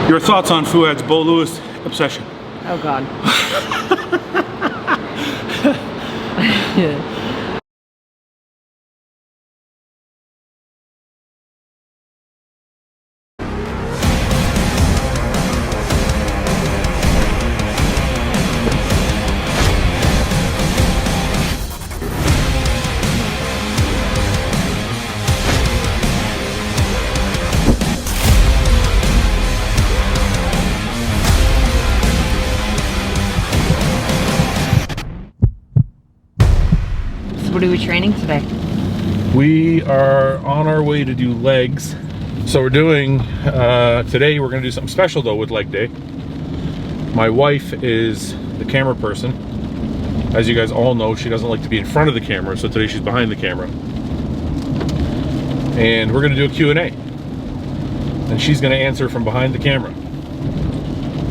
Your thoughts on Fouad's Beau Lewis obsession? Oh God. What are we training today? We are on our way to do legs. So we're doing, today we're gonna do something special though with leg day. My wife is the camera person. As you guys all know, she doesn't like to be in front of the camera, so today she's behind the camera. And we're gonna do a Q&A. And she's gonna answer from behind the camera.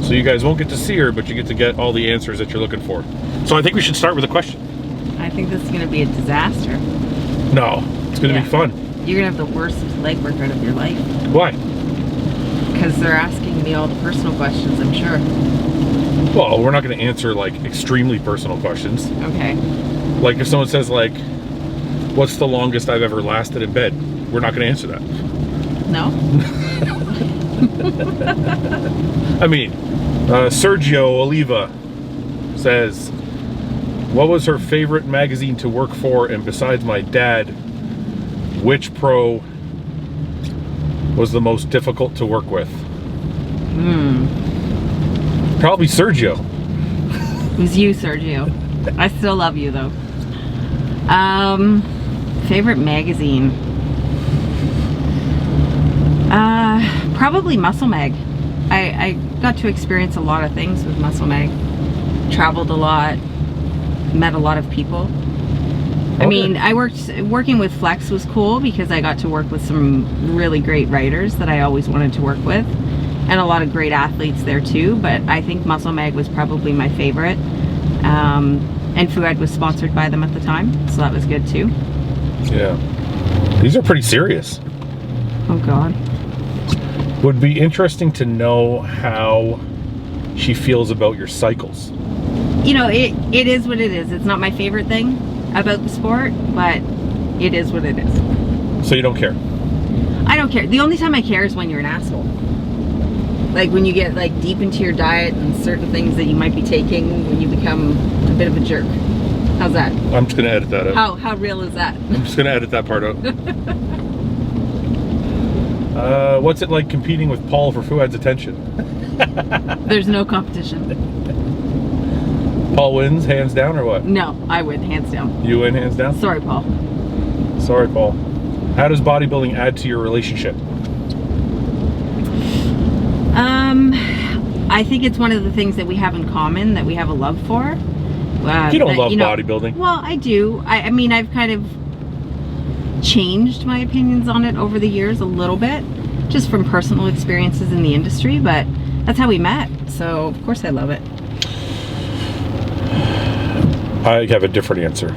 So you guys won't get to see her, but you get to get all the answers that you're looking for. So I think we should start with a question. I think this is going to be a disaster. No, it's going to be fun. You're going to have the worst leg workout of your life. Why? Because they're asking me all the personal questions, I'm sure. Well, we're not going to answer like extremely personal questions. Okay. Like if someone says like, what's the longest I've ever lasted in bed? We're not going to answer that. No? I mean, Sergio Oliva says, what was her favorite magazine to work for, and besides my dad, which pro was the most difficult to work with? Probably Sergio. It was you, Sergio. I still love you though. Favorite magazine? Probably Muscle Mag. I got to experience a lot of things with Muscle Mag. Traveled a lot. Met a lot of people. I mean, working with Flex was cool because I got to work with some really great writers that I always wanted to work with, and a lot of great athletes there too, but I think Muscle Mag was probably my favorite. And Fouad was sponsored by them at the time, so that was good too. Yeah. These are pretty serious. Oh God. Would be interesting to know how she feels about your cycles. You know, it is what it is. It's not my favorite thing about the sport, but it is what it is. So you don't care? I don't care. The only time I care is when you're an asshole. Like when you get like deep into your diet and certain things that you might be taking, when you become a bit of a jerk. How's that? I'm just gonna edit that out. How real is that? I'm just gonna edit that part out. What's it like competing with Paul for Fouad's attention? There's no competition. Paul wins, hands down, or what? No, I win, hands down. You win, hands down? Sorry, Paul. Sorry, Paul. How does bodybuilding add to your relationship? I think it's one of the things that we have in common, that we have a love for. You don't love bodybuilding. Well, I do. I mean, I've kind of changed my opinions on it over the years a little bit, just from personal experiences in the industry, but that's how we met. So, of course I love it. I have a different answer.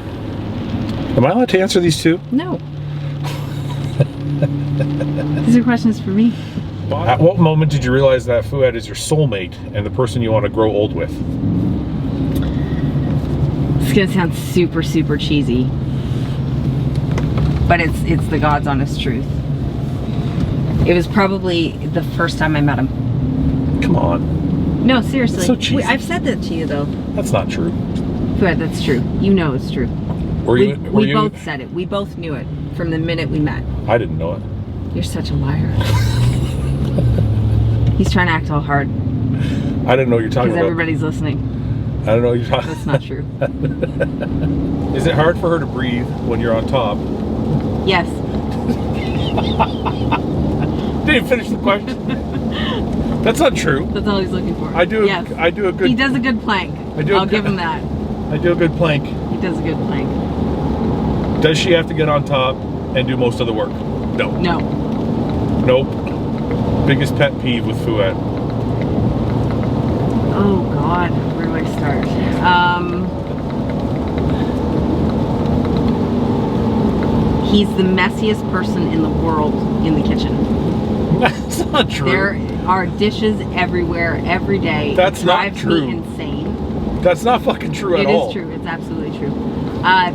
Am I allowed to answer these two? No. These are questions for me. At what moment did you realize that Fouad is your soulmate and the person you want to grow old with? It's gonna sound super, super cheesy, but it's the God's honest truth. It was probably the first time I met him. Come on. No, seriously. That's so cheesy. I've said that to you though. That's not true. Fouad, that's true. You know it's true. We both said it. We both knew it from the minute we met. I didn't know it. You're such a liar. He's trying to act all hard. I didn't know what you're talking about. Because everybody's listening. I don't know what you're talking about. That's not true. Is it hard for her to breathe when you're on top? Yes. Didn't finish the question. That's not true. That's all he's looking for. I do. Yes. I do a good. He does a good plank. I'll give him that. I do a good plank. He does a good plank. Does she have to get on top and do most of the work? No. No. Nope. Biggest pet peeve with Fouad? Oh God, where do I start? He's the messiest person in the world in the kitchen. That's not true. are dishes everywhere every day. That's it not drives true. me insane. That's not fucking true at all. It is true. It's absolutely true.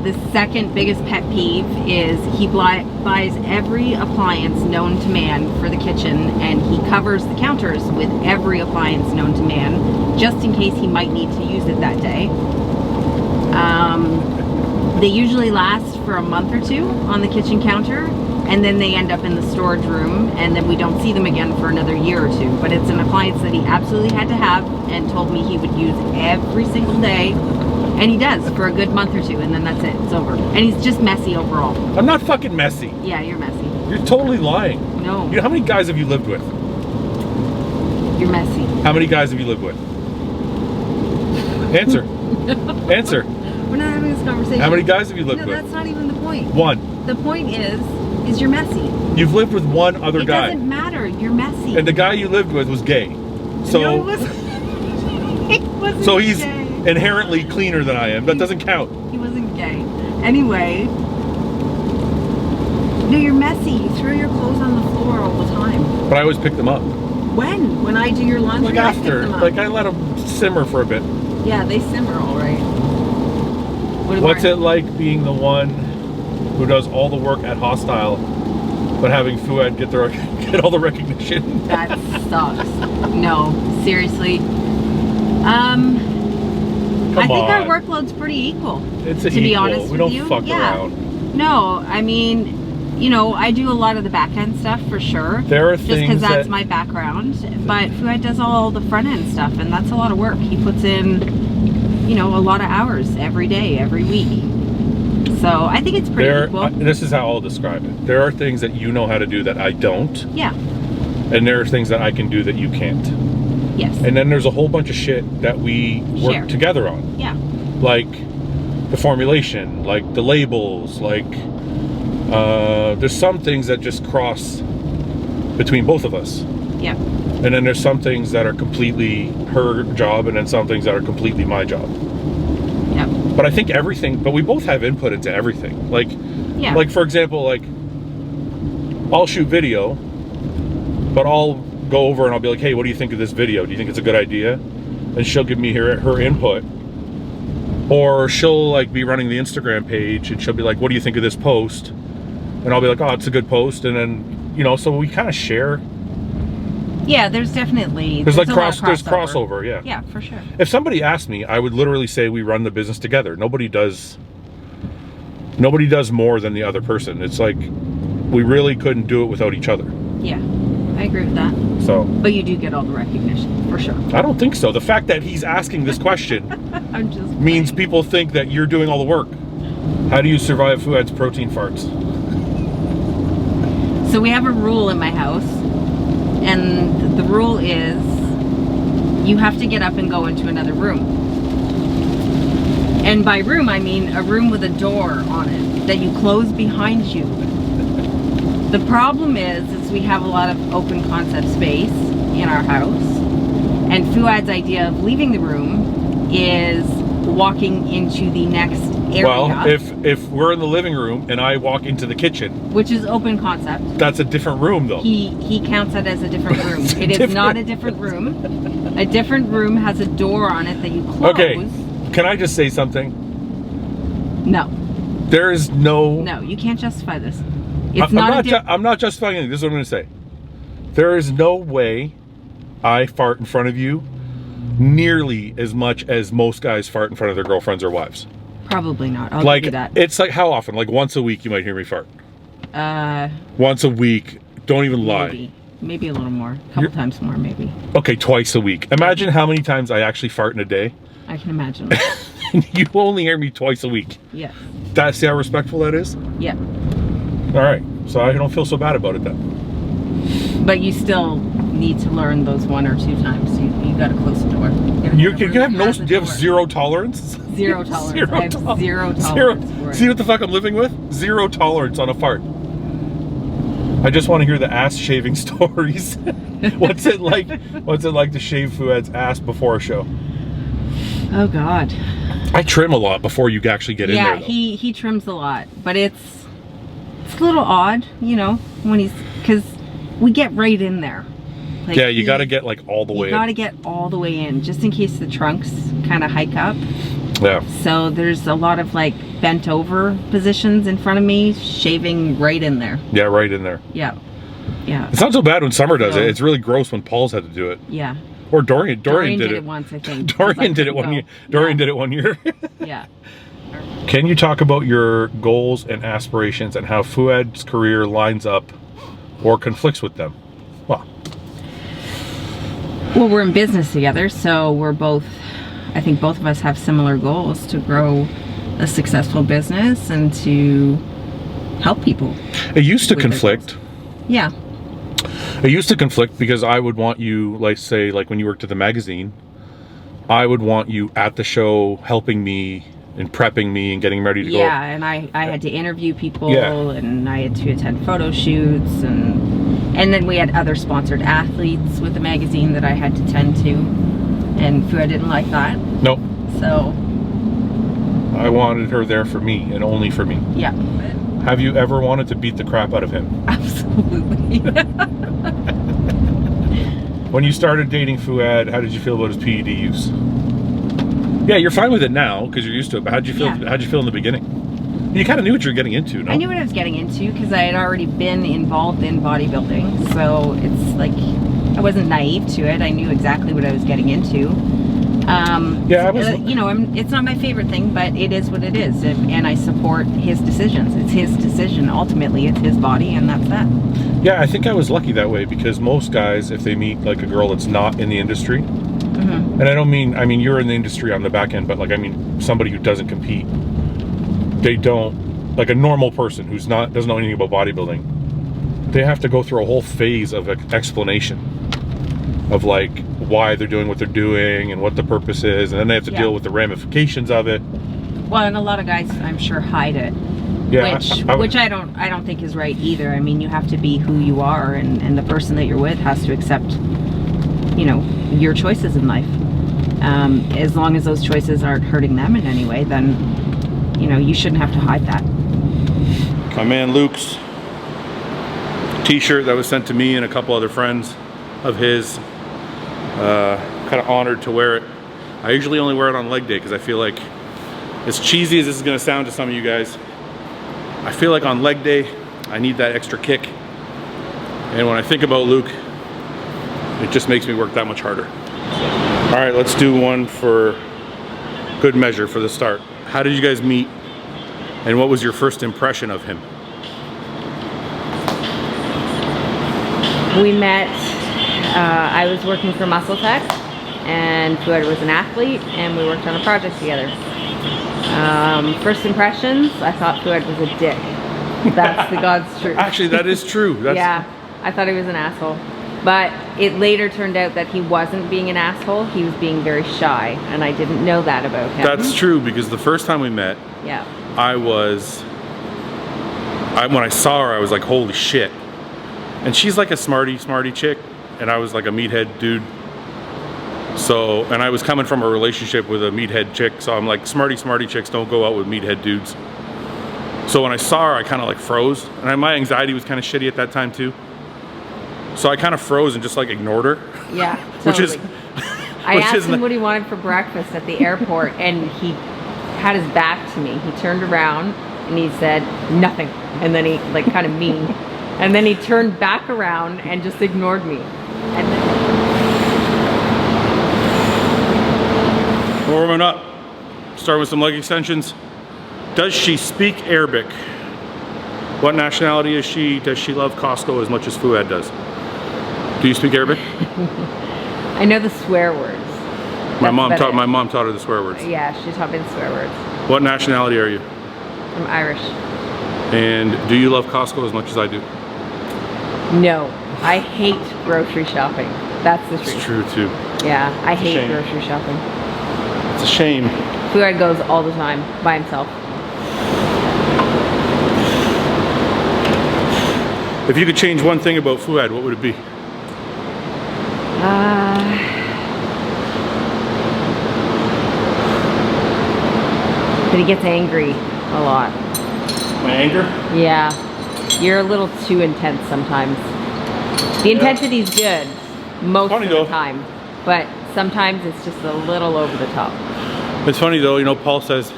The second biggest pet peeve is he buys every appliance known to man for the kitchen, and he covers the counters with every appliance known to man, just in case he might need to use it that day. They usually last for a month or two on the kitchen counter, and then they end up in the storage room, and then we don't see them again for another year or two. But it's an appliance that he absolutely had to have and told me he would use every single day, and he does for a good month or two, and then that's it. It's over. And he's just messy overall. I'm not fucking messy. Yeah, you're messy. You're totally lying. No. You know, how many guys have you lived with? You're messy. How many guys have you lived with? Answer. Answer. We're not having this conversation. How many guys have you lived No, with? that's not even the point. One. The point is you're messy. You've lived with one other guy. It doesn't matter. You're messy. And the guy you lived with was gay. So, no, he wasn't. He wasn't so he's gay. inherently cleaner than I am. That doesn't count. He wasn't gay. Anyway. No, you're messy. You throw your clothes on the floor all the time. But I always pick them up. When? When I do your laundry, Like I pick after. them up. Like I let them simmer for a bit. Yeah, they simmer all right. What's it like being the one who does all the work at Hostile, but having Fouad get all the recognition? That sucks. No, seriously. I think our workload's pretty equal. It's to be honest we with don't you. fuck Yeah. around. No, I mean, you know, I do a lot of the back end stuff for sure. There are just things because that's that- my background. But Fouad does all the front end stuff, and that's a lot of work. He puts in, you know, a lot of hours every day, every week. So I think it's pretty equal. This is how I'll describe it. There are things that you know how to do that I don't. Yeah. And there are things that I can do that you can't. Yes. And then there's a whole bunch of shit that we work together on. Yeah. Like the formulation, like the labels, like there's some things that just cross between both of us. Yeah. And then there's some things that are completely her job, and then some things that are completely my job. Yeah. But I think but we both have input into everything. Like, yeah. Like for example, like I'll shoot video, but I'll go over and I'll be like, hey, what do you think of this video? Do you think it's a good idea? And she'll give me her input. Or she'll like be running the Instagram page and she'll be like, what do you think of this post? And I'll be like, oh, it's a good post. And then, you know, so we kind of share. Yeah, there's definitely there's like there's crossover, yeah. Yeah, for sure. If somebody asked me, I would literally say we run the business together. Nobody does more than the other person. It's like we really couldn't do it without each other. Yeah, I agree with that. So, but you do get all the recognition, for sure. I don't think so. The fact that he's asking this question means people think that you're doing all the work. How do you survive Fouad's protein farts? So we have a rule in my house, and the rule is you have to get up and go into another room. And by room, I mean a room with a door on it that you close behind you. The problem is we have a lot of open concept space in our house, and Fouad's idea of leaving the room is walking into the next area. Well, if we're in the living room and I walk into the kitchen, which is open concept, that's a different room though. He counts it as a different room. It is not a different room. A different room has a door on it that you close. Okay, can I just say something? No. There is no. No, you can't justify this. I'm not justifying anything. This is what I'm going to say. There is no way I fart in front of you nearly as much as most guys fart in front of their girlfriends or wives. Probably not. I'll like, give you that. It's like how often? Like once a week you might hear me fart. Once a week. Don't even lie. Maybe a little more. A couple times more, maybe. Okay, twice a week. Imagine how many times I actually fart in a day. I can imagine. You only hear me twice a week. Yeah. See how respectful that is? Yeah. All right, so I don't feel so bad about it then. But you still need to learn those one or two times. You got to close the door. You have zero tolerance. Zero tolerance. I have zero tolerance for it. See what the fuck I'm living with? Zero tolerance on a fart. I just want to hear the ass shaving stories. What's it like to shave Fouad's ass before a show? Oh God. I trim a lot before you actually get in there. Yeah, he trims a lot, but it's a little odd, you know, when because we get right in there. Like, yeah, you got to get like all the way You got to in. get all the way in, just in case the trunks kind of hike up. Yeah. So there's a lot of like bent over positions in front of me, shaving right in there. Yeah, right in there. Yeah. Yeah. It's not so bad when Summer does So, it. It's really gross when Paul's had to do it. Yeah. Or Dorian did it once, I think. Dorian did it one year. Dorian did it 1 year. Yeah. Can you talk about your goals and aspirations and how Fouad's career lines up or conflicts with them? Well, we're in business together, so we're both, I think both of us have similar goals to grow a successful business and to help people. it used to conflict. Yeah. It used to conflict because I would want you, like, say, like when you worked at the magazine, I would want you at the show helping me and prepping me and getting ready to go. Yeah, and I had to interview people, Yeah. and I had to attend photo shoots, and then we had other sponsored athletes with the magazine that I had to tend to, and Fouad didn't like that. No, So, I wanted her there for me and only for me. yeah, Have you ever wanted to beat the crap out of him? absolutely. When you started dating Fouad, how did you feel about his PED use? Yeah, you're fine with it now because you're used to it. But how'd you feel? Yeah. How'd you feel in the beginning? You kind of knew what you were getting into, no? I knew what I was getting into because I had already been involved in bodybuilding, so it's like I wasn't naive to it. I knew exactly what I was getting into. Yeah, I was. You know, it's not my favorite thing, but it is what it is, and I support his decisions. It's his decision. Ultimately, it's his body, and that's that. Yeah, I think I was lucky that way because most guys, if they meet like a girl that's not in the industry, and I mean you're in the industry on the back end, but like I mean somebody who doesn't compete, they don't, like a normal person who's doesn't know anything about bodybuilding, they have to go through a whole phase of explanation of like why they're doing what they're doing and what the purpose is, and then they have to deal with the ramifications of it. Well, and a lot of guys, I'm sure, hide it. Yeah, which I don't think is right either. I mean, you have to be who you are, and the person that you're with has to accept, you know, your choices in life. As long as those choices aren't hurting them in any way, then, you know, you shouldn't have to hide that. My man Luke's t-shirt that was sent to me and a couple other friends of his, kind of honored to wear it. I usually only wear it on leg day because I feel like, as cheesy as this is going to sound to some of you guys, I feel like on leg day I need that extra kick, and when I think about Luke, it just makes me work that much harder. All right, let's do one for good measure for the start. How did you guys meet, and what was your first impression of him? We met, I was working for Muscle Tech, and Fouad was an athlete, and we worked on a project together. First impressions, I thought Fouad was a dick. That's the God's truth. Actually, that is true. Yeah, I thought he was an asshole. But it later turned out that he wasn't being an asshole, he was being very shy, and I didn't know that about him. That's true, because the first time we met, yeah, when I saw her, I was like, holy shit. And she's like a smarty chick, and I was like a meathead dude. So, and I was coming from a relationship with a meathead chick, so I'm like, smarty chicks don't go out with meathead dudes. So when I saw her, I kind of like froze, and my anxiety was kind of shitty at that time too. So I kind of froze and just like ignored her. Yeah, totally. I asked him not what he wanted for breakfast at the airport, and he had his back to me. He turned around and he said nothing, and then he like kind of mean, and then he turned back around and just ignored me. And then warming up. Start with some leg extensions. Does she speak Arabic? What nationality is she? Does she love Costco as much as Fouad does? Do you speak Arabic? I know the swear words. My mom taught her the swear words. Yeah, she taught me the swear words. What nationality are you? I'm Irish. And do you love Costco as much as I do? No, I hate grocery shopping. That's the truth. It's true too. Yeah, I hate shame. grocery shopping. It's a shame. Fouad goes all the time by himself. If you could change one thing about Fouad, what would it be? But he gets angry a lot. My anger? Yeah. You're a little too intense sometimes. The intensity's good, most of the time. But sometimes it's just a little over the top. It's funny though, you know, Paul says,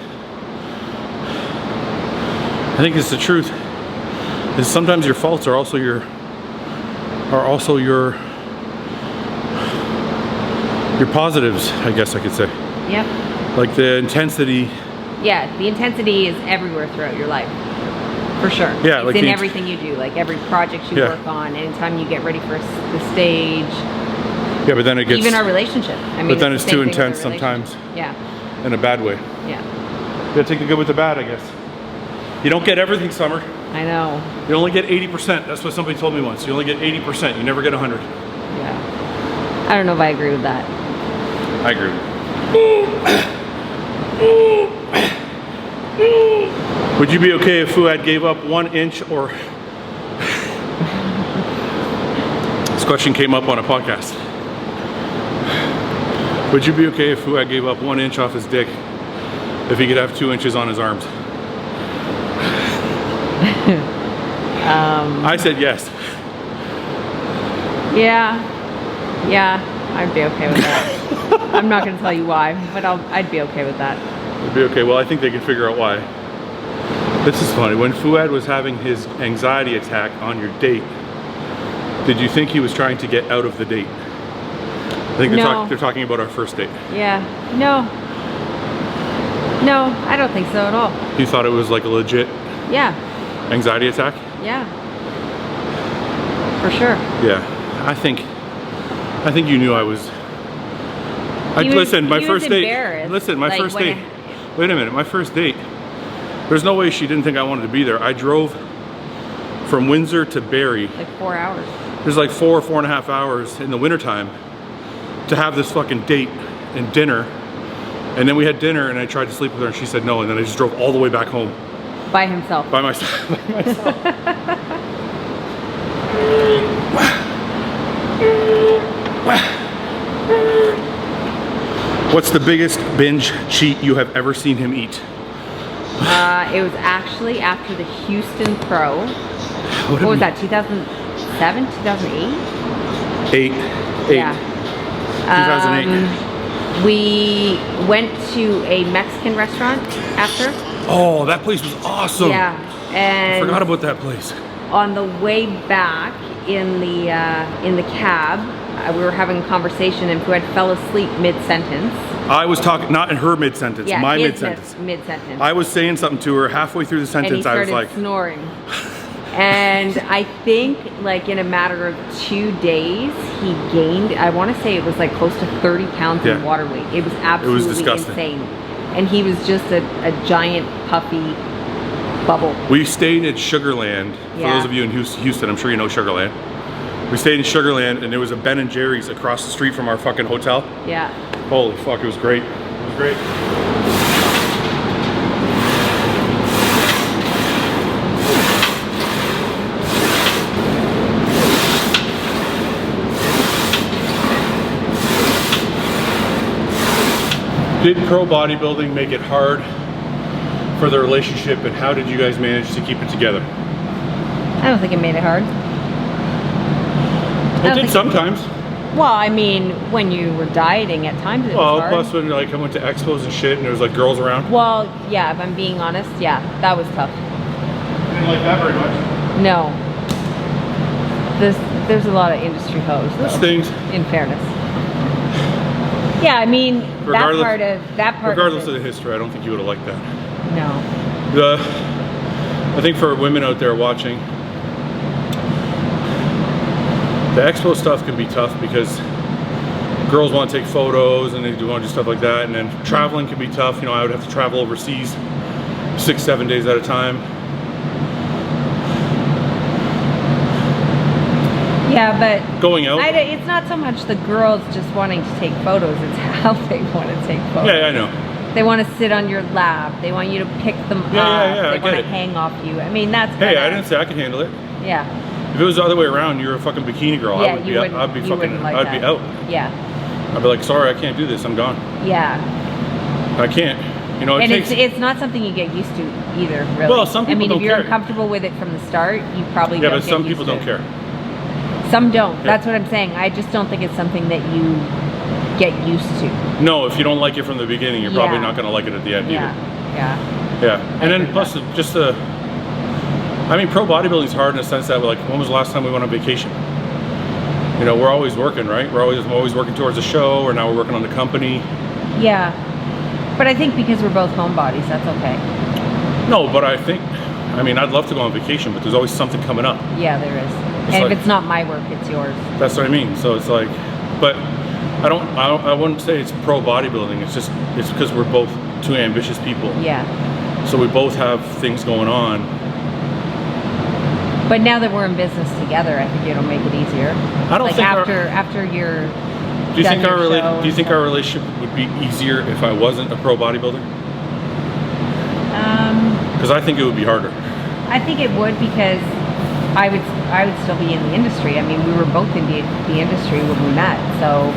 I think it's the truth, is sometimes your faults are also your positives, I guess I could say. Yep. Like the intensity. Yeah, the intensity is everywhere throughout your life. For sure. Yeah, it's like in everything you do, like every project you work on, anytime you get ready for the stage. Yeah, but then it gets... Even our relationship. I mean, but then it's too intense sometimes. Yeah. In a bad way. Yeah. You gotta take the good with the bad, I guess. You don't get everything, Summer. I know. You only get 80%. That's what somebody told me once. You only get 80%. You never get 100. Yeah. I don't know if I agree with that. I agree. Would you be okay if Fouad gave up 1 inch or... This question came up on a podcast. Would you be okay if Fouad gave up 1 inch off his dick if he could have 2 inches on his arms? I said yes. Yeah, I'd be okay with that. I'm not going to tell you why, but I'd be okay with that. I'd be okay. Well, I think they can figure out why. This is funny. When Fouad was having his anxiety attack on your date, did you think he was trying to get out of the date? I think they're talking about our first date. Yeah. No, I don't think so at all. You thought it was like a legit anxiety attack? Yeah. For sure. Yeah. I think you knew I was... Listen, my first date... Listen, my first date... Wait a minute, my first date. There's no way she didn't think I wanted to be there. I drove from Windsor to Barrie. Like 4 hours. There's like 4.5 hours in the wintertime to have this fucking date and dinner. And then we had dinner and I tried to sleep with her and she said no, and then I just drove all the way back home. By himself. By myself. What's the biggest binge cheat you have ever seen him eat? It was actually after the Houston Pro. What was that, 2007, 2008? 8. Yeah. 2008. We went to a Mexican restaurant after. Oh, that place was awesome. Yeah. And I forgot about that place. On the way back in the cab, we were having a conversation and Fouad fell asleep mid-sentence. I was talking, not in her mid-sentence, yeah, my mid-sentence. Mid-sentence. I was saying something to her halfway through the sentence. I was like snoring. And I think like in a matter of 2 days, he gained, I want to say it was like close to 30 pounds in water weight. It was absolutely insane. And he was just a giant puffy bubble. We stayed at Sugarland. For those of you in Houston, I'm sure you know Sugarland. We stayed in Sugarland and there was a Ben & Jerry's across the street from our fucking hotel. Yeah. Holy fuck, it was great. It was great. Did pro bodybuilding make it hard for the relationship, and how did you guys manage to keep it together? I don't think it made it hard. It did sometimes. Well, I mean, when you were dieting at times it was hard. Plus when like I went to expos and shit and there was like girls around. Well, yeah, if I'm being honest, yeah, that was tough. You didn't like that very much? No. There's a lot of industry hoes. This things. In fairness. Yeah, I mean, regardless of the history, I don't think you would have liked that. No. I think for women out there watching, the expo stuff can be tough because girls want to take photos and they do want to do stuff like that, and then traveling can be tough. You know, I would have to travel overseas 6-7 days at a time. Yeah, but going out, it's not so much the girls just wanting to take photos, it's how they want to take photos. Yeah, I know. They want to sit on your lap, they want you to pick them up, they want to hang off you. I mean, that's Hey, I didn't say I could handle it. Yeah. If it was the other way around, you're a fucking bikini girl, yeah, I'd be out. Yeah. I'd be like, sorry, I can't do this, I'm gone. Yeah. I can't. You know, it's not something you get used to either, really. Well, some people don't care. I mean, if you're uncomfortable with it from the start, you probably don't get used to it. Yeah, but some people don't care. Some don't. Yeah. That's what I'm saying. I just don't think it's something that you get used to. No, if you don't like it from the beginning, you're probably Yeah. not going to like it at the end Yeah. either. Yeah. Yeah, and then agree plus with just the, I mean, pro bodybuilding is hard in the sense that, like, when was the last time we went on vacation? You know, we're always working, right? We're always working towards a show, or now we're working on the company. Yeah. But I think because we're both homebodies, that's okay. No, but I think, I mean, I'd love to go on vacation, but there's always something coming up. Yeah, there is. It's And like- if it's not my work, it's yours. That's what I mean. So it's like, but I wouldn't say it's pro bodybuilding. It's because we're both two ambitious people. Yeah. So we both have things going on. But now that we're in business together, I think it'll make it easier. I don't like think after you're Do you done think your our show Do you think and our relationship would be easier if I wasn't a pro bodybuilder? Because I think it would be harder. I think it would, because I would still be in the industry. I mean, we were both in the industry when we met, so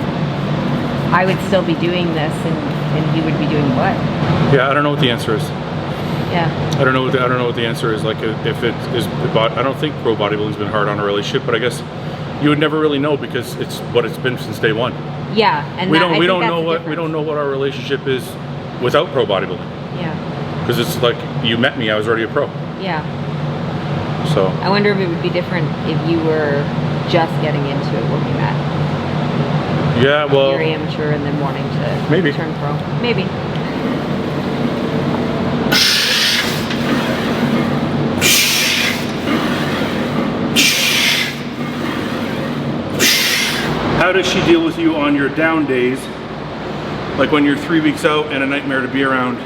I would still be doing this, and he would be doing what? Yeah, I don't know what the answer is. Yeah. I don't know what the answer is. Like, if it is, I don't think pro bodybuilding's been hard on a relationship, but I guess you would never really know because it's what it's been since day one. Yeah, and We I think don't that's know the what difference. our relationship is without pro bodybuilding. Yeah. Because it's like, you met me, I was already a pro. Yeah. So I wonder if it would be different if you were just getting into it when we met. yeah, well, You're amateur and then wanting to Maybe. turn pro. Maybe. how does she deal with you on your down days? Like when you're 3 weeks out and a nightmare to be around,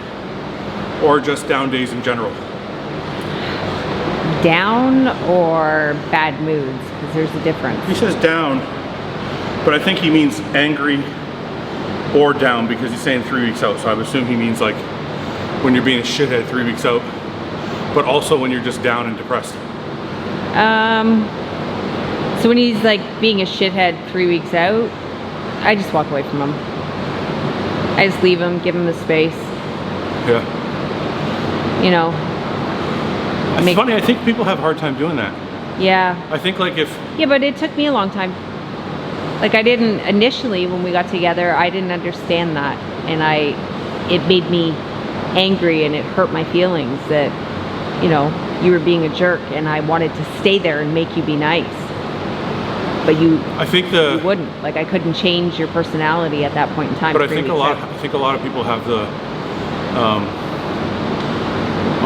or just down days in general? Down or bad moods? Because there's a difference. He says down, but I think he means angry or down because he's saying 3 weeks out. So I would assume he means like when you're being a shithead 3 weeks out, but also when you're just down and depressed. So when he's like being a shithead 3 weeks out, I just walk away from him. I just leave him, give him the space. Yeah. You know. It's funny, I think people have a hard time doing that. Yeah. I think like if, Yeah, but it took me a long time. Like I didn't initially when we got together, I didn't understand that, and it made me angry, and it hurt my feelings that, you know, you were being a jerk, and I wanted to stay there and make you be nice. But you wouldn't. Like I couldn't change your personality at that point in time. but I think a lot of people have the,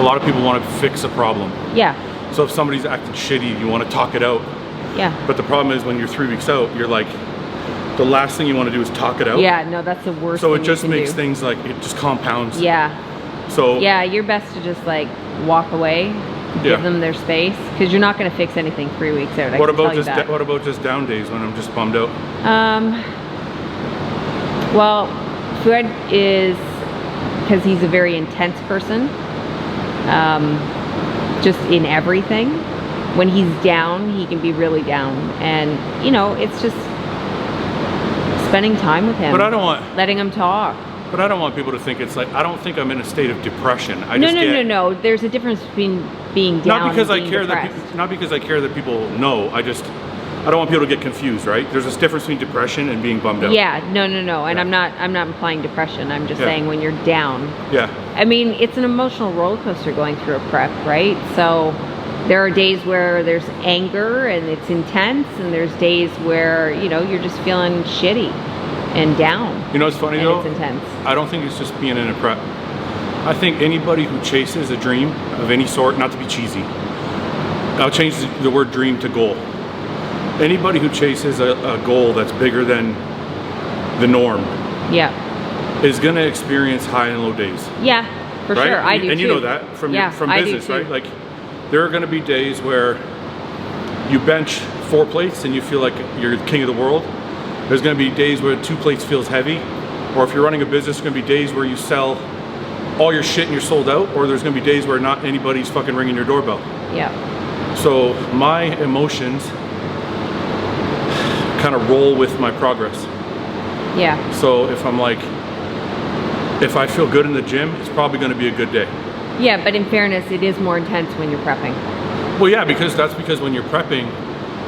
a lot of people want to fix a problem. Yeah. So if somebody's acting shitty, you want to talk it out. Yeah. But the problem is when you're 3 weeks out, you're like, the last thing you want to do is talk it out. Yeah, no, that's the worst So thing it just you can makes do. things like, it just compounds. Yeah. So Yeah, you're best to just like walk away, give them their space, because you're not going to fix anything 3 weeks out. what about just down days when I'm just bummed out? Well, Fouad is, because he's a very intense person, just in everything. When he's down, he can be really down, and you know, it's just spending time with him. But I don't want, letting him talk. but I don't want people to think it's like, I don't think I'm in a state of depression. No. There's a difference between being down Not because and I being care depressed. not because I care that people know. I don't want people to get confused, right? There's this difference between depression and being bummed out. Yeah, no, and Yeah. I'm not implying depression. I'm just Yeah. saying when you're down. Yeah. I mean, it's an emotional roller coaster going through a prep, right? So there are days where there's anger and it's intense, and there's days where, you know, you're just feeling shitty and down. You know what's funny And though? it's intense. I don't think it's just being in a prep. I think anybody who chases a dream of any sort, not to be cheesy, I'll change the word dream to goal. Anybody who chases a goal that's bigger than the norm Yeah. is going to experience high and low days. Yeah, for Right? sure. I do and too. you know that from Yeah, from I do business, too. right? Like there are going to be days where you bench 4 plates and you feel like you're the king of the world. There's going to be days where 2 plates feels heavy, or if you're running a business, there's going to be days where you sell all your shit and you're sold out, or there's going to be days where not anybody's fucking ringing your doorbell. Yeah. So my emotions kind of roll with my progress. Yeah. So if I'm like, if I feel good in the gym, it's probably going to be a good day. Yeah, but in fairness, it is more intense when you're prepping. Well, yeah, because when you're prepping,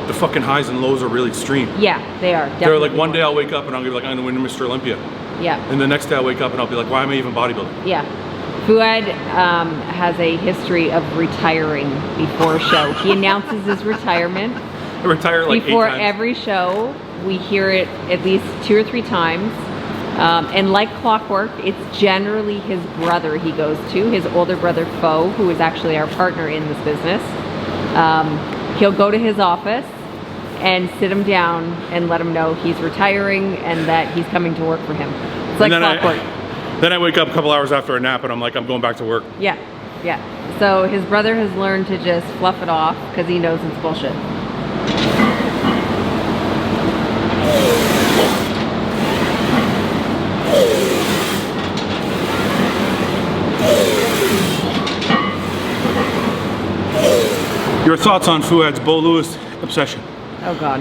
the fucking highs and lows are really extreme. Yeah, they are. They're like, one day I'll wake up and I'll be like, I'm gonna win Mr. Olympia. Yeah. And the next day I'll wake up and I'll be like, why am I even bodybuilding? Yeah. Fouad has a history of retiring before a show. He announces his retirement. I retire like before 8 times. every show. We hear it at least 2 or 3 times. And like clockwork, it's generally his brother he goes to, his older brother, Fouad, who is actually our partner in this business. He'll go to his office and sit him down and let him know he's retiring and that he's coming to work for him. It's like clockwork. Then I wake up a couple hours after a nap and I'm like, I'm going back to work. Yeah, yeah. So his brother has learned to just fluff it off because he knows it's bullshit. Your thoughts on Fouad's Beau Lewis obsession? Oh God.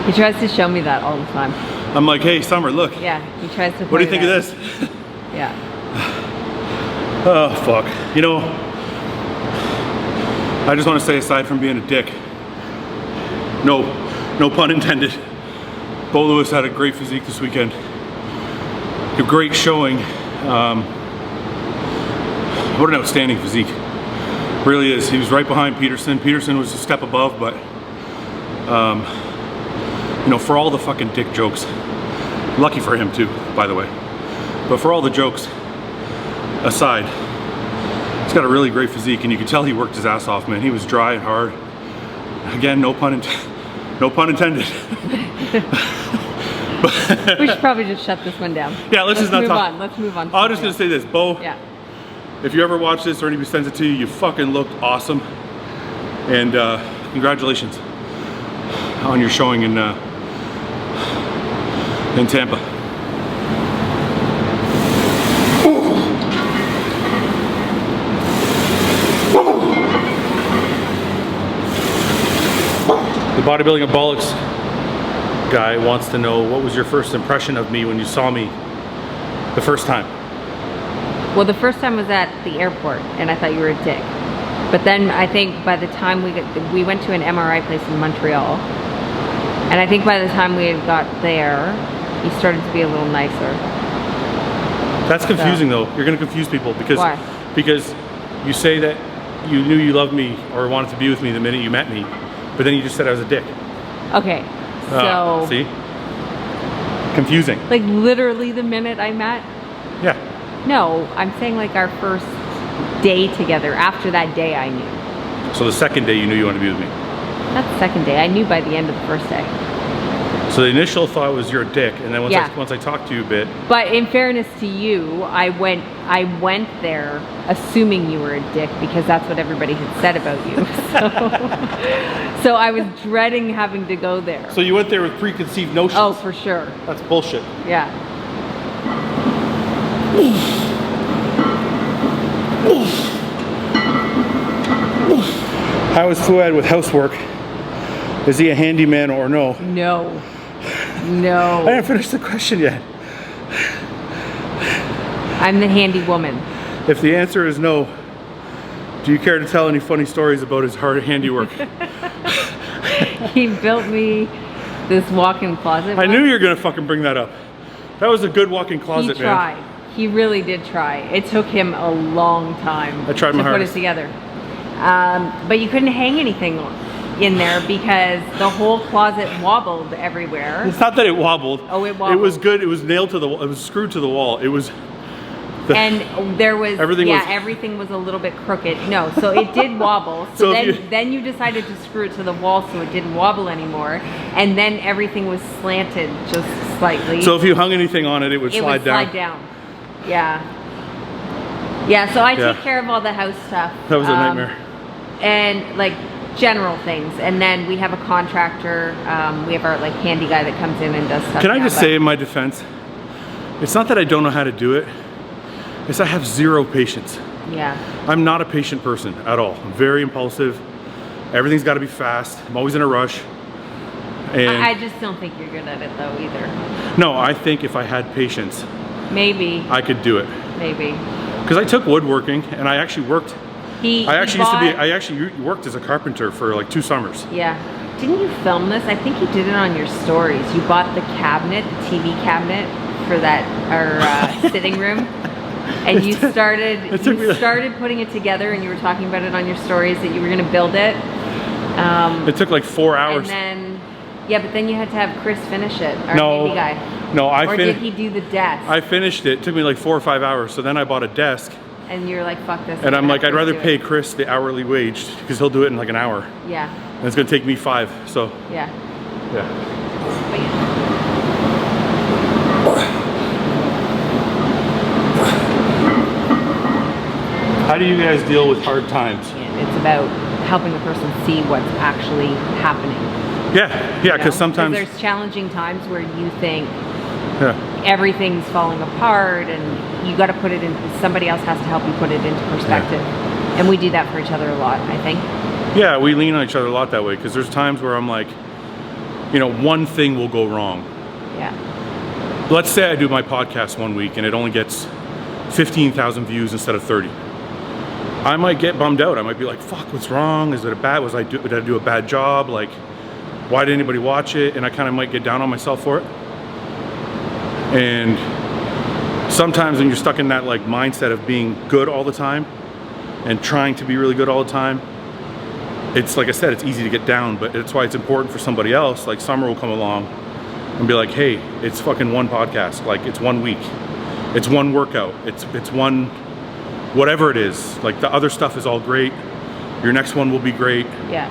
He tries to show me that all the time. I'm like, hey, Summer, look. Yeah, he tries to. What do you think of this? Yeah. Oh, fuck. You know, I just want to say, aside from being a dick, no pun intended, Beau Lewis had a great physique this weekend. A great showing. What an outstanding physique. Really is. He was right behind Peterson. Peterson was a step above, but you know, for all the fucking dick jokes, lucky for him too, by the way, but for all the jokes aside, he's got a really great physique, and you can tell he worked his ass off, man. He was dry and hard. Again, no pun intended. We should probably just shut this one down. Yeah, let's just not move talk. on. Let's move on. I'm just gonna say this, Beau. Yeah. If you ever watch this or anybody sends it to you, you fucking looked awesome, and congratulations on your showing in Tampa. The bodybuilding of bollocks guy wants to know, what was your first impression of me when you saw me the first time? Well, the first time was at the airport, and I thought you were a dick. But then I think by the time we went to an MRI place in Montreal, and I think by the time we had got there, you started to be a little nicer. That's confusing though. You're gonna confuse people because Why? Because you say that you knew you loved me or wanted to be with me the minute you met me, but then you just said I was a dick. Okay, so see, confusing. like literally the minute I met. Yeah. No, I'm saying like our first day together. After that day, I knew. So the second day you knew you wanted to be with me. Not the second day. I knew by the end of the first day. So the initial thought was you're a dick, and then once Yeah. once I talked to you a bit. But in fairness to you, I went there assuming you were a dick because that's what everybody had said about you. So I was dreading having to go there. So you went there with preconceived notions. Oh, for sure. That's bullshit. Yeah. How is Fouad with housework? Is he a handyman or no? No. No. I didn't finish the question yet. I'm the handy woman. If the answer is no, do you care to tell any funny stories about his hard handiwork? He built me this walk-in closet. I knew you were gonna fucking bring that up. That was a good walk-in closet, He tried. He really did try. It took him a long time I tried my to put it hardest. together. But you couldn't hang anything in there because the whole closet wobbled everywhere. It's not that it wobbled. Oh, it wobbled. It was good. It was nailed to the wall. It was screwed to the wall. It was. And there was, Everything was- everything was a little bit crooked. No, so it did wobble. So, then you decided to screw it to the wall so it didn't wobble anymore. And then everything was slanted just slightly. So if you hung anything on it, it would slide down. Slide down. Yeah. Yeah, so I take care of all the house stuff. That was a nightmare. And like general things. And then we have a contractor. We have our like handy guy that comes in and does stuff. Can I just say in my defense, it's not that I don't know how to do it. It's I have zero patience. Yeah. I'm not a patient person at all. I'm very impulsive. Everything's got to be fast. I'm always in a rush. And I just don't think you're good at it though either. no, I think if I had patience, Maybe. I could do it. Maybe. Because I took woodworking and I actually worked He I actually bought, I actually worked as a carpenter for like 2 summers. Yeah. Didn't you film this? I think you did it on your stories. You bought the cabinet, the TV cabinet for that, our sitting room. And you started putting it together, and you were talking about it on your stories that you were going to build it. It took like 4 hours. And then, yeah, but then you had to have Chris finish it, our No. handy guy. No, Or did he do the desk? I finished it. It took me like 4 or 5 hours. So then I bought a desk. And you're like, fuck this. And I'm like, I'd rather do pay it. Chris the hourly wage because he'll do it in like an hour. Yeah. And it's gonna take me 5. So Yeah. yeah. But yeah. How do you guys deal with hard times? It's about helping the person see what's actually happening. Yeah, you know? because sometimes there's challenging times where you think yeah. everything's falling apart, and you got to put it in. Somebody else has to help you put it into perspective, and we do that for each other a lot, I think. Yeah, we lean on each other a lot that way because there's times where I'm like, you know, one thing will go wrong. Yeah. Let's say I do my podcast one week and it only gets 15,000 views instead of 30. I might get bummed out. I might be like, fuck, what's wrong? Is it did I do a bad job? Like, why did anybody watch it? And I kind of might get down on myself for it. And sometimes when you're stuck in that like mindset of being good all the time and trying to be really good all the time, it's like I said, it's easy to get down, but it's why it's important for somebody else, like Summer will come along and be like, hey, it's fucking one podcast, like it's 1 week, it's one workout, it's one, whatever it is, like the other stuff is all great, your next one will be great. Yeah.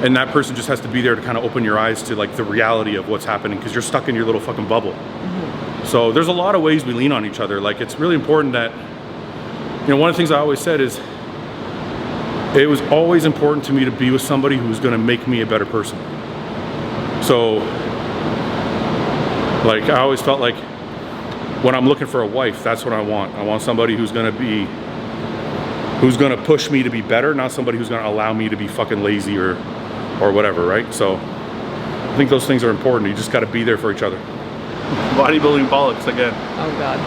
And that person just has to be there to kind of open your eyes to like the reality of what's happening because you're stuck in your little fucking bubble. Mm-hmm. So there's a lot of ways we lean on each other. Like it's really important that, you know, one of the things I always said is, it was always important to me to be with somebody who's gonna make me a better person. So, like I always felt like when I'm looking for a wife, that's what I want. I want somebody who's gonna push me to be better, not somebody who's gonna allow me to be fucking lazy or whatever, right? So, I think those things are important. You just gotta be there for each other. Bodybuilding bollocks again. Oh God.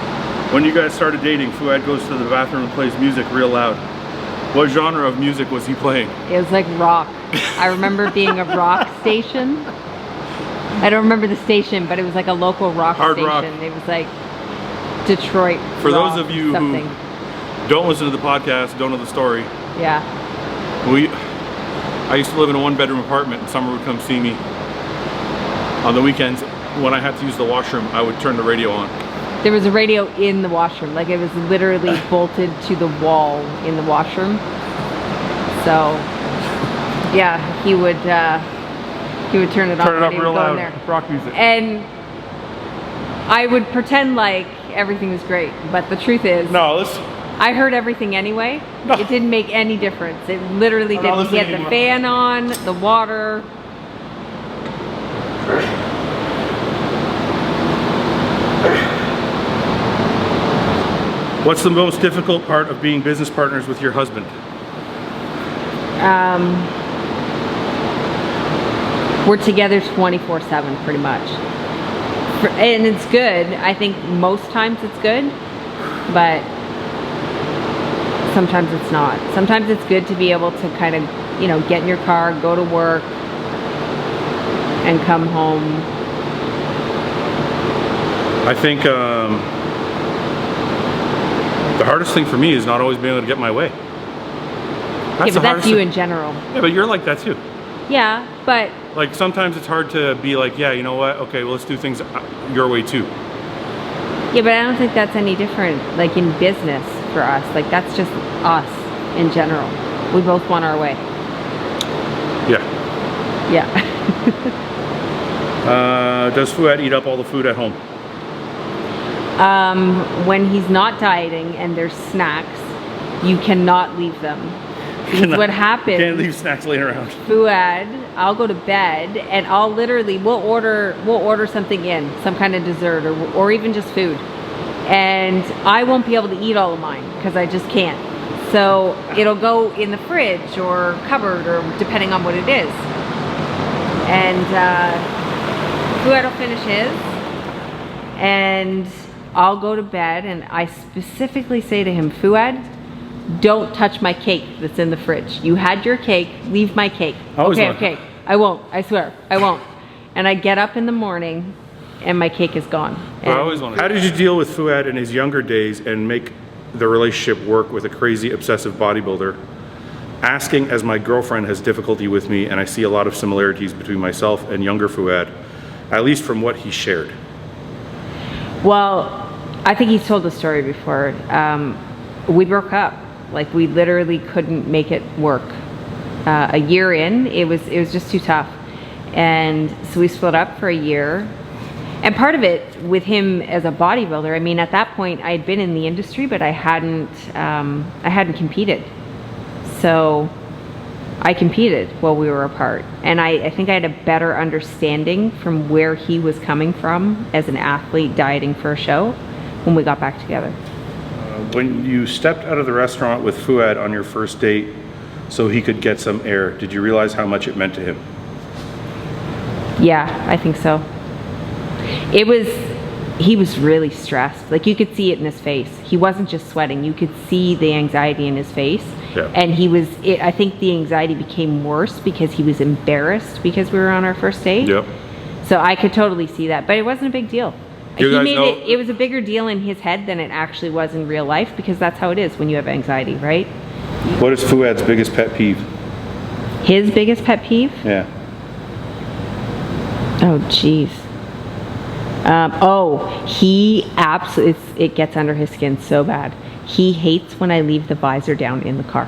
When you guys started dating, Fouad goes to the bathroom and plays music real loud. What genre of music was he playing? It was like rock. I remember being a rock station. I don't remember the station, but it was like a local rock Hard station. rock. It was like Detroit. For rock those of you something. who don't listen to the podcast, don't know the story. Yeah. I used to live in a 1-bedroom apartment, and Summer would come see me on the weekends. When I had to use the washroom, I would turn the radio on. There was a radio in the washroom, like it was literally bolted to the wall in the washroom. So, yeah, he would turn it on. Turn it up and he would real go in loud. there. Rock music. And I would pretend like everything was great, but the truth is, No, I heard everything anyway. No. It didn't make any difference. It literally I'm not didn't. He had listening the anymore. fan on, the water. What's the most difficult part of being business partners with your husband? We're together 24/7 pretty much. And it's good. I think most times it's good, but sometimes it's not. Sometimes it's good to be able to kind of, you know, get in your car, go to work, and come home. I think the hardest thing for me is not always being able to get my way. Yeah, but the that's hardest you thing. in general. Yeah, but you're like that too. Yeah, but Like sometimes it's hard to be like, yeah, you know what? Okay, well, let's do things your way too. yeah, but I don't think that's any different. Like in business for us, like that's just us in general. We both want our way. Yeah. Yeah. Does Fouad eat up all the food at home? When he's not dieting and there's snacks, you cannot leave them. Because what happens? Can't leave snacks laying around. Fouad, I'll go to bed and I'll literally we'll order something in, some kind of dessert or even just food, and I won't be able to eat all of mine because I just can't. So it'll go in the fridge or cupboard or depending on what it is, and Fouad will finish his, and I'll go to bed and I specifically say to him, Fouad, don't touch my cake that's in the fridge. You had your cake, leave my cake. Okay, I won't, I swear, I won't. And I get up in the morning and my cake is gone. How did you deal with Fouad in his younger days and make the relationship work with a crazy obsessive bodybuilder? Asking, as my girlfriend has difficulty with me and I see a lot of similarities between myself and younger Fouad, at least from what he shared. Well, I think he's told the story before. We broke up. Like, we literally couldn't make it work. A year in, it was just too tough. And so we split up for a year. And part of it with him as a bodybuilder, I mean, at that point I had been in the industry, but I hadn't competed. So I competed while we were apart. And I think I had a better understanding from where he was coming from as an athlete dieting for a show when we got back together. When you stepped out of the restaurant with Fouad on your first date so he could get some air, did you realize how much it meant to him? Yeah, I think so. He was really stressed. Like, you could see it in his face. He wasn't just sweating. You could see the anxiety in his face. Yeah. And I think the anxiety became worse because he was embarrassed because we were on our first date. Yep. So I could totally see that, but it wasn't a big deal. It was a bigger deal in his head than it actually was in real life, because that's how it is when you have anxiety, right? What is Fouad's biggest pet peeve? His biggest pet peeve? Yeah. Oh, jeez. He absolutely, it gets under his skin so bad. He hates when I leave the visor down in the car.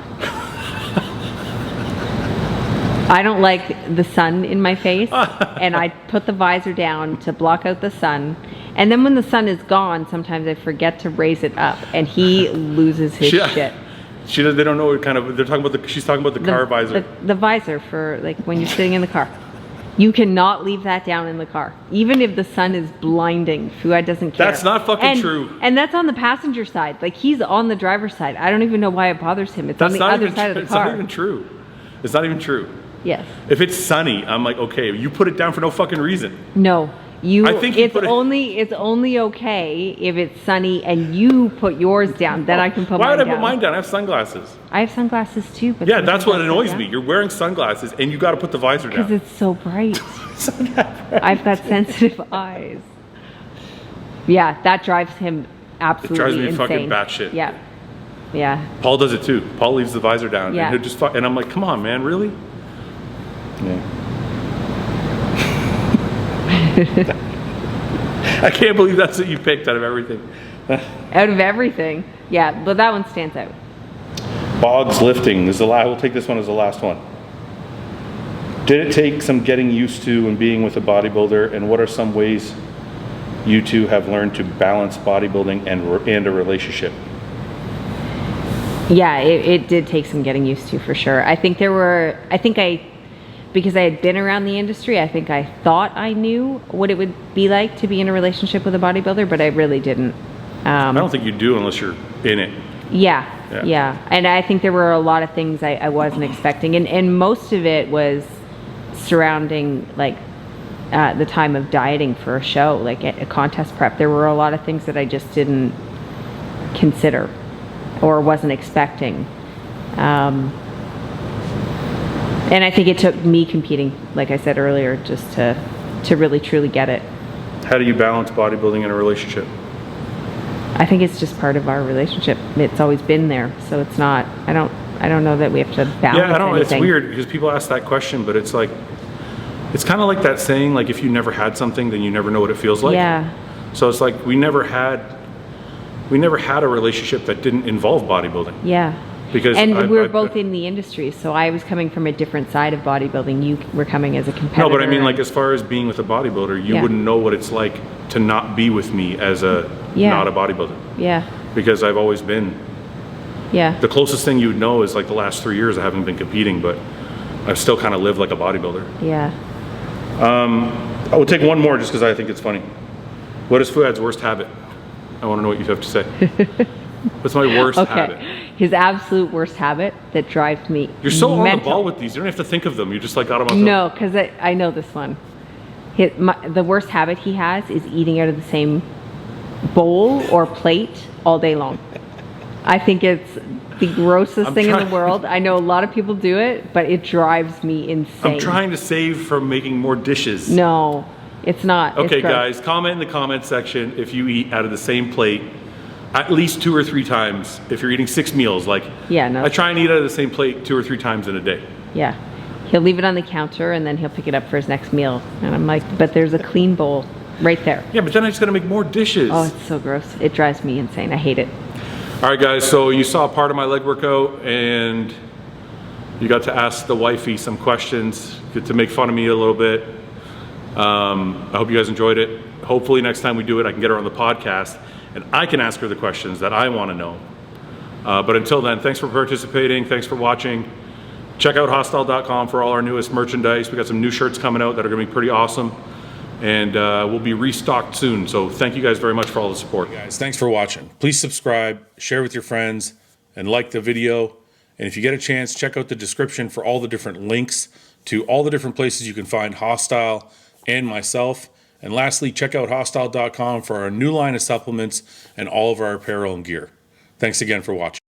I don't like the sun in my face, and I put the visor down to block out the sun. And then when the sun is gone, sometimes I forget to raise it up, and he loses his shit. They don't know what kind of, she's talking about the car visor. The visor for, like, when you're sitting in the car. You cannot leave that down in the car. Even if the sun is blinding, Fouad doesn't care. That's not fucking true. And that's on the passenger side. Like, he's on the driver's side. I don't even know why it bothers him. It's on the other side of the car. It's not even true. It's not even true. Yes. If it's sunny, I'm like, okay, you put it down for no fucking reason. No. It's only okay if it's sunny and you put yours down. Then I can put mine down. Why would I put mine down? I have sunglasses. I have sunglasses too. But yeah, that's what annoys me. You're wearing sunglasses and you got to put the visor down. Because it's so bright. It's not that bright. I've got sensitive eyes. Yeah, that drives him absolutely insane. It drives me fucking batshit. Yeah. Yeah. Paul does it too. Paul leaves the visor down. Yeah. And, and I'm like, come on, man, really? Yeah. I can't believe that's what you picked out of everything. Out of everything. Yeah, but that one stands out. Boggs lifting. We'll take this one as the last one. Did it take some getting used to and being with a bodybuilder, and what are some ways you two have learned to balance bodybuilding and a relationship? Yeah, it did take some getting used to, for sure. Because I had been around the industry, I think I thought I knew what it would be like to be in a relationship with a bodybuilder, but I really didn't. I don't think you do unless you're in it. Yeah. And I think there were a lot of things I wasn't expecting. And most of it was surrounding, like, the time of dieting for a show, like a contest prep. There were a lot of things that I just didn't consider or wasn't expecting. And I think it took me competing, like I said earlier, just to really truly get it. How do you balance bodybuilding in a relationship? I think it's just part of our relationship. It's always been there, so it's not. I don't know that we have to balance. Yeah, I don't. Anything. It's weird because people ask that question, but it's like, it's kind of like that saying, like, if you never had something, then you never know what it feels like. Yeah. So it's like we never had a relationship that didn't involve bodybuilding. Yeah. Because we're both in the industry, so I was coming from a different side of bodybuilding. You were coming as a competitor. No, but I mean, like, as far as being with a bodybuilder, you wouldn't know what it's like to not be with me as not a bodybuilder. Yeah. Because I've always been. Yeah. The closest thing you would know is like the last 3 years I haven't been competing, but I've still kind of lived like a bodybuilder. Yeah. I will take one more just because I think it's funny. What is Fouad's worst habit? I want to know what you have to say. What's my worst habit? His absolute worst habit that drives me You're so on the ball with these. You don't have to think of them. You just like got them on. No, because I know this one. The worst habit he has is eating out of the same bowl or plate all day long. I think it's the grossest thing in the world. I know a lot of people do it, but it drives me insane. I'm trying to save from making more dishes. No, it's not. Okay, it's gross. guys, comment in the comment section if you eat out of the same plate at least 2 or 3 times. If you're eating 6 meals, like, yeah, no. I try and eat out of the same plate 2 or 3 times in a day. Yeah. He'll leave it on the counter and then he'll pick it up for his next meal. And I'm like, but there's a clean bowl right there. Yeah, but then I just gotta make more dishes. Oh, it's so gross. It drives me insane. I hate it. All right, guys, so you saw part of my leg workout and you got to ask the wifey some questions, get to make fun of me a little bit. I hope you guys enjoyed it. Hopefully next time we do it, I can get her on the podcast and I can ask her the questions that I wanna know. But until then, thanks for participating. Thanks for watching. Check out hostile.com for all our newest merchandise. We got some new shirts coming out that are gonna be pretty awesome. And we'll be restocked soon. So thank you guys very much for all the support. Guys, thanks for watching. Please subscribe, share with your friends, and like the video. And if you get a chance, check out the description for all the different links to all the different places you can find Hostile and myself. And lastly, check out hostile.com for our new line of supplements and all of our apparel and gear. Thanks again for watching.